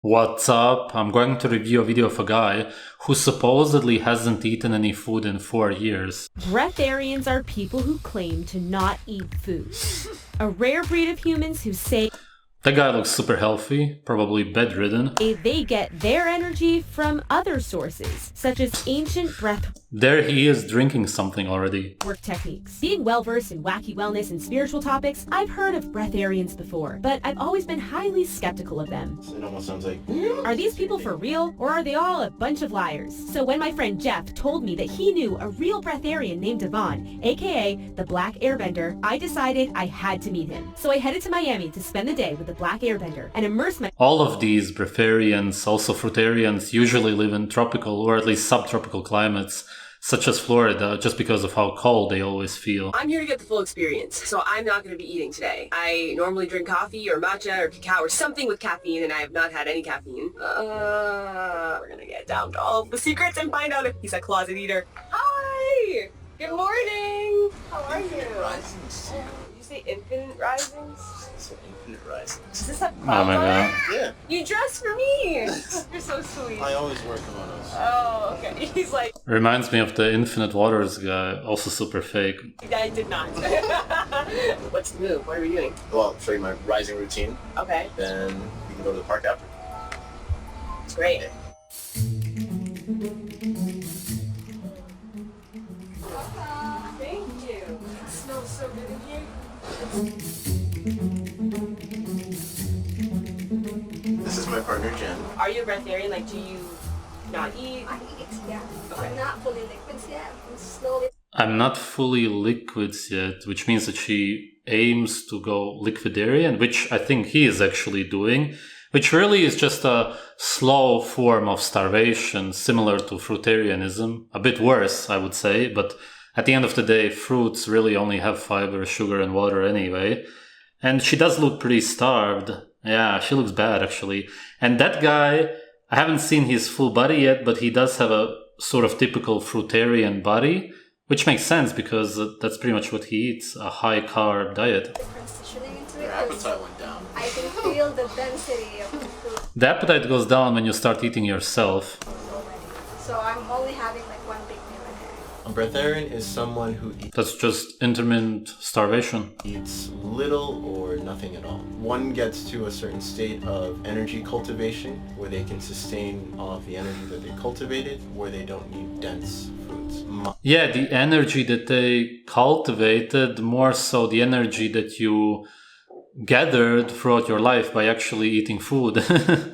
What's up? I'm going to review a video of a guy who supposedly hasn't eaten any food in 4 years. Breatharians are people who claim to not eat food. A rare breed of humans who say That guy looks super healthy, probably bedridden. they get their energy from other sources, such as ancient breath There he is drinking something already. work techniques. Being well-versed in wacky wellness and spiritual topics, I've heard of breatharians before, but I've always been highly skeptical of them. It almost sounds like... Are these people for real, or are they all a bunch of liars? So when my friend Jeff told me that he knew a real breatharian named Devon, aka the Black Airbender, I decided I had to meet him. So I headed to Miami to spend the day with the Black Airbender and immerse my... All of these breatharians, also fruitarians, usually live in tropical or at least subtropical climates, such as Florida, just because of how cold they always feel. I'm here to get the full experience, so I'm not going to be eating today. I normally drink coffee or matcha or cacao or something with caffeine, and I have not had any caffeine. We're going to get down to all of the secrets and find out if he's a closet eater. Hi! Good morning! How are you? Risings. Did you say infinite risings? It's an infinite risings. Is this a Oh my god. Yeah. You dressed for me! You're so sweet. I always work on those. Oh, okay. He's like, Reminds me of the Infinite Waters guy, also super fake. I did not. What's the move? What are we doing? Well, I'll show you my rising routine, Okay. then we can go to the park after. It's great. Thank you. It smells so good in here. This is my partner, Jen. Are you a breatharian? Like, do you not eat? I eat, yeah. Okay. I'm not fully liquids yet. I'm slowly. I'm not fully liquids yet, which means that she aims to go liquidarian, which I think he is actually doing, which really is just a slow form of starvation, similar to fruitarianism. A bit worse, I would say, but at the end of the day, fruits really only have fiber, sugar, and water anyway. And she does look pretty starved. Yeah, she looks bad, actually. And that guy, I haven't seen his full body yet, but he does have a sort of typical fruitarian body, which makes sense because that's pretty much what he eats, a high-carb diet. Transitioning into it. Your 'Cause appetite went down. I can feel the density of the food The appetite goes down when you start eating yourself. already. So I'm only having like one big meal a day. A breatharian is someone who That's just intermittent starvation. eats little or nothing at all. One gets to a certain state of energy cultivation where they can sustain all of the energy that they cultivated, where they don't need dense foods. Yeah, the energy that they cultivated, more so the energy that you gathered throughout your life by actually eating food.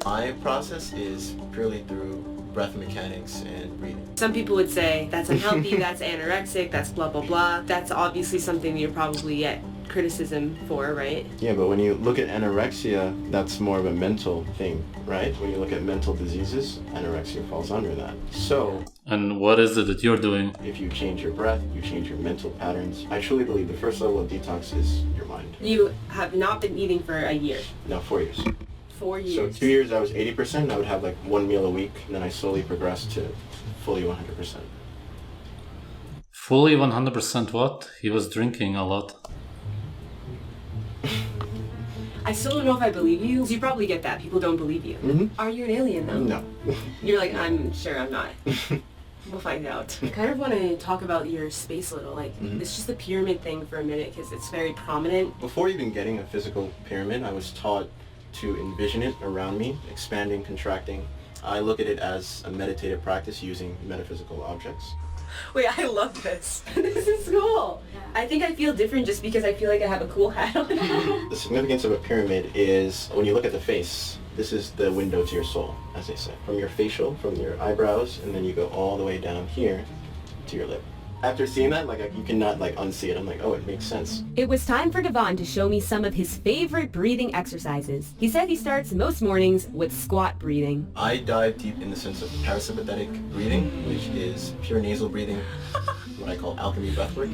My process is purely through breath mechanics and breathing. Some people would say that's unhealthy, that's anorexic, that's blah, blah, blah. That's obviously something you're probably get criticism for, right? Yeah, but when you look at anorexia, that's more of a mental thing, right? When you look at mental diseases, anorexia falls under that. So, And what is it that you're doing? if you change your breath, you change your mental patterns. I truly believe the first level of detox is your mind. You have not been eating for a year. Now, 4 years. 4 So years. 2 years I was 80%, I would have like one meal a week, and then I slowly progressed to fully 100%. Fully 100% what? He was drinking a lot. I still don't know if I believe you. You probably get that. People don't believe you. Mhm. Are you an alien, though? No. You're like, I'm sure I'm not. We'll find out. I kind of want to talk about your space a little. Like, it's just the pyramid thing for a minute because it's very prominent. Before even getting a physical pyramid, I was taught to envision it around me, expanding, contracting. I look at it as a meditative practice using metaphysical objects. Wait, I love this. This is cool. I think I feel different just because I feel like I have a cool hat on. The significance of a pyramid is when you look at the face, this is the window to your soul, as they say. From your facial, from your eyebrows, and then you go all the way down here to your lip. After seeing that, like you cannot like unsee it. I'm like, oh, it makes sense. It was time for Devon to show me some of his favorite breathing exercises. He said he starts most mornings with squat breathing. I dive deep in the sense of parasympathetic breathing, which is pure nasal breathing, what I call alchemy breathwork.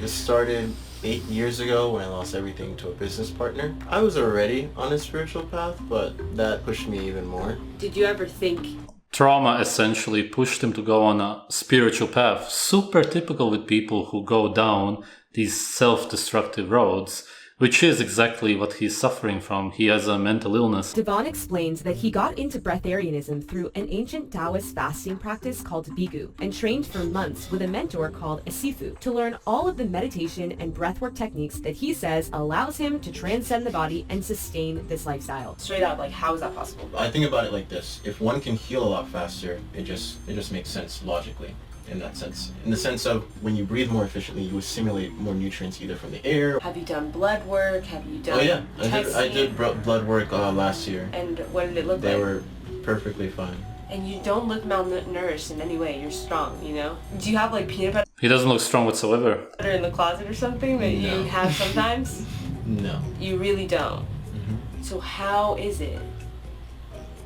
This started 8 years ago when I lost everything to a business partner. I was already on a spiritual path, but that pushed me even more. Did you ever think Trauma essentially pushed him to go on a spiritual path, super typical with people who go down these self-destructive roads, which is exactly what he's suffering from. He has a mental illness. Devon explains that he got into breatharianism through an ancient Taoist fasting practice called Bigu and trained for months with a mentor called Asifu to learn all of the meditation and breathwork techniques that he says allows him to transcend the body and sustain this lifestyle. Straight up, like, how is that possible? I think about it like this. If one can heal a lot faster, it just makes sense logically. In that sense. In the sense of when you breathe more efficiently, you assimilate more nutrients either from the air. Have you done blood work? Have you done Oh yeah, testing? I did blood work last year. And what did it look like? They were perfectly fine. And you don't look malnourished in any way. You're strong, you know? Do you have like peanut He doesn't look strong whatsoever. butter in the closet or something that you have sometimes? No. You really don't. Mm-hmm. So how is it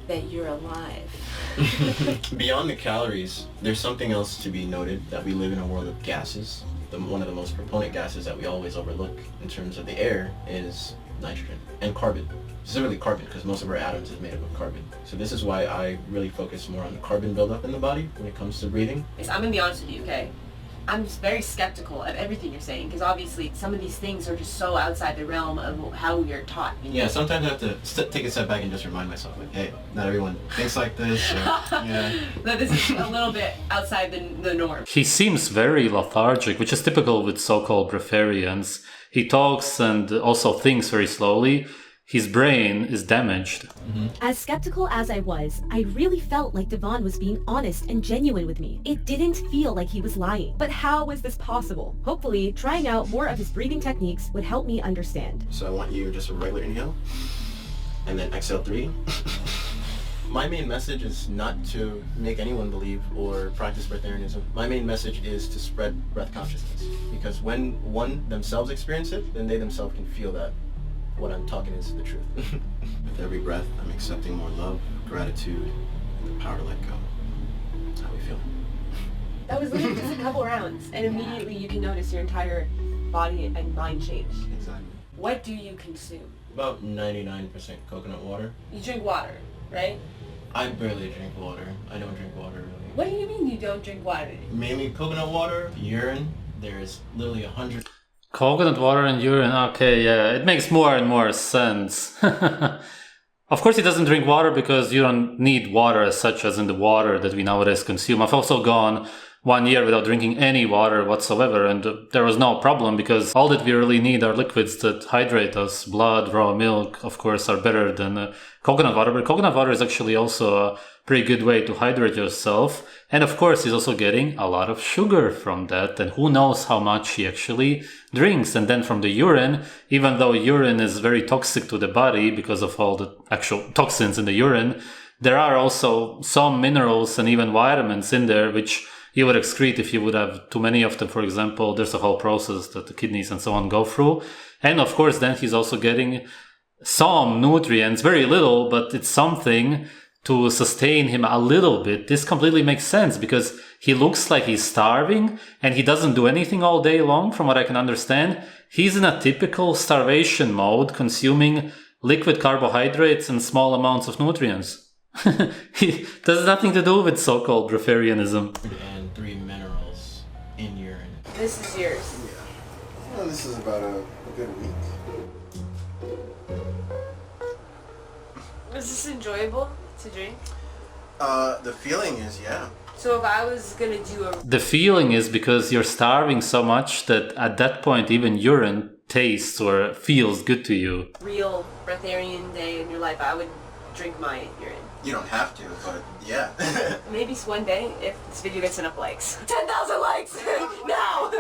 that you're alive? Beyond the calories, there's something else to be noted, that we live in a world of gases. One of the most proponent gases that we always overlook in terms of the air is nitrogen and carbon. Specifically carbon, because most of our atoms is made up of carbon. So this is why I really focus more on the carbon buildup in the body when it comes to breathing. I'm gonna be honest with you, okay? I'm just very skeptical of everything you're saying because obviously some of these things are just so outside the realm of how you're taught. You know? Yeah, sometimes I have to take a step back and just remind myself, like, hey, not everyone thinks like this. Or, yeah. That this is a little bit outside the norm. He seems very lethargic, which is typical with so-called breatharians. He talks and also thinks very slowly. His brain is damaged. As skeptical as I was, I really felt like Devon was being honest and genuine with me. It didn't feel like he was lying. But how was this possible? Hopefully, trying out more of his breathing techniques would help me understand. So I want you just a regular inhale, and then exhale 3. My main message is not to make anyone believe or practice breatharianism. My main message is to spread breath consciousness. Because when one themselves experience it, then they themselves can feel that what I'm talking is the truth. With every breath, I'm accepting more love, gratitude, and the power to let go. That's how we feel. That was literally just a couple rounds, and immediately you can notice your entire body and mind change. Exactly. What do you consume? About 99% coconut water. You drink water, right? I barely drink water. I don't drink water really. What do you mean you don't drink water? Mainly coconut water, urine. There's literally 100. Coconut water and urine, okay, yeah, it makes more and more sense. Of course he doesn't drink water because you don't need water as such as in the water that we nowadays consume. I've also gone 1 year without drinking any water whatsoever, and there was no problem because all that we really need are liquids that hydrate us. Blood, raw milk, of course, are better than coconut water, but coconut water is actually also a pretty good way to hydrate yourself. And of course, he's also getting a lot of sugar from that, and who knows how much he actually drinks. And then from the urine, even though urine is very toxic to the body because of all the actual toxins in the urine, there are also some minerals and even vitamins in there which you would excrete if you would have too many of them. For example, there's a whole process that the kidneys and so on go through. And of course, then he's also getting some nutrients, very little, but it's something to sustain him a little bit. This completely makes sense because he looks like he's starving and he doesn't do anything all day long, from what I can understand. He's in a typical starvation mode, consuming liquid carbohydrates and small amounts of nutrients. He has nothing to do with so-called breatharianism. And 3 minerals in urine. This is yours. Yeah. Well, this is about a good week. Was this enjoyable to drink? The feeling is, yeah. So if I was gonna do a... The feeling is because you're starving so much that at that point even urine tastes or feels good to you. real breatharian day in your life, I would drink my urine. You don't have to, but yeah. Maybe one day, if this video gets enough likes. 10,000 likes now!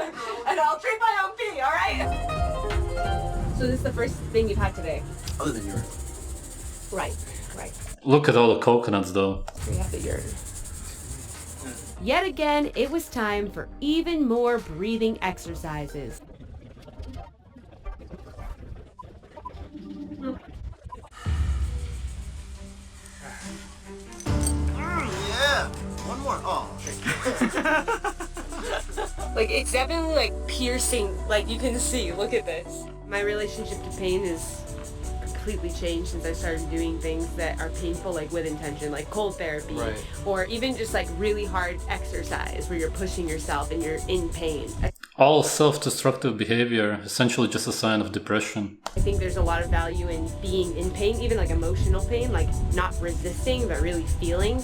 And I'll drink my own pee, alright? So this is the first thing you've had today? Other than urine. Right. Look at all the coconuts though. We have the urine. Yet again, it was time for even more breathing exercises. Yeah! One more. Oh, Like, it's definitely like piercing, like you can see, look at this. My relationship to pain is completely changed since I started doing things that are painful, like with intention, like cold therapy, or even just like really hard exercise where you're pushing yourself and you're in pain. All self-destructive behavior, essentially just a sign of depression. I think there's a lot of value in being in pain, even like emotional pain, like not resisting, but really feeling.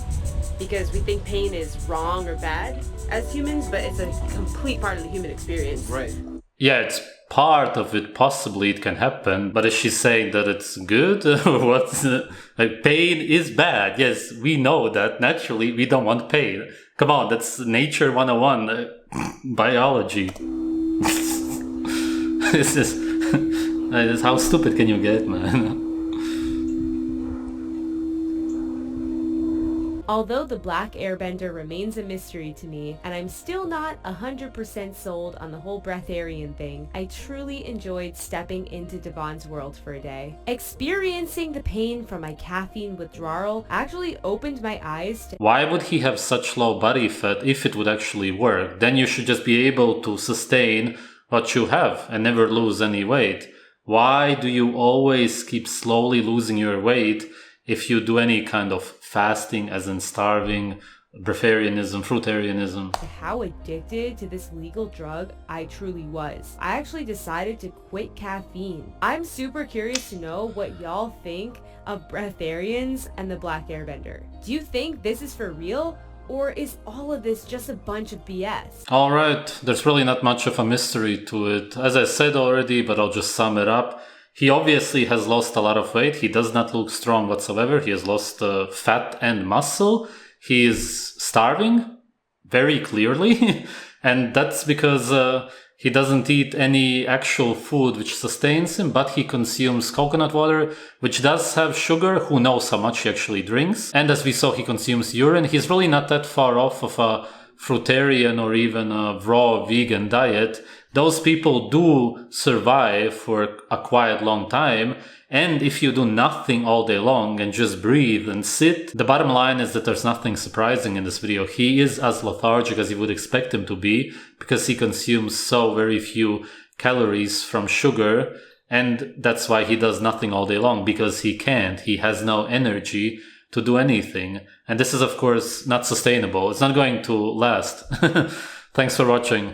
Because we think pain is wrong or bad as humans, but it's a complete part of the human experience. Right. Yeah, it's part of it. Possibly it can happen, but is she saying that it's good? What's like pain is bad? Yes, we know that. Naturally, we don't want pain. Come on, that's nature 101, biology. This is how stupid can you get, man? Although the Black Airbender remains a mystery to me, and I'm still not 100% sold on the whole Breatharian thing, I truly enjoyed stepping into Devon's world for a day. Experiencing the pain from my caffeine withdrawal actually opened my eyes to Why would he have such low body fat if it would actually work? Then you should just be able to sustain what you have and never lose any weight. Why do you always keep slowly losing your weight if you do any kind of fasting, as in starving, breatharianism, fruitarianism? how addicted to this legal drug I truly was. I actually decided to quit caffeine. I'm super curious to know what y'all think of Breatharians and the Black Airbender. Do you think this is for real? Or is all of this just a bunch of BS? Alright, there's really not much of a mystery to it. As I said already, but I'll just sum it up. He obviously has lost a lot of weight. He does not look strong whatsoever. He has lost fat and muscle. He is starving, very clearly. And that's because he doesn't eat any actual food which sustains him, but he consumes coconut water, which does have sugar. Who knows how much he actually drinks. And as we saw, he consumes urine. He's really not that far off of a fruitarian or even a raw vegan diet. Those people do survive for a quite long time. And if you do nothing all day long and just breathe and sit, the bottom line is that there's nothing surprising in this video. He is as lethargic as you would expect him to be because he consumes so very few calories from sugar. And that's why he does nothing all day long, because he can't. He has no energy to do anything. And this is, of course, not sustainable. It's not going to last. Thanks for watching.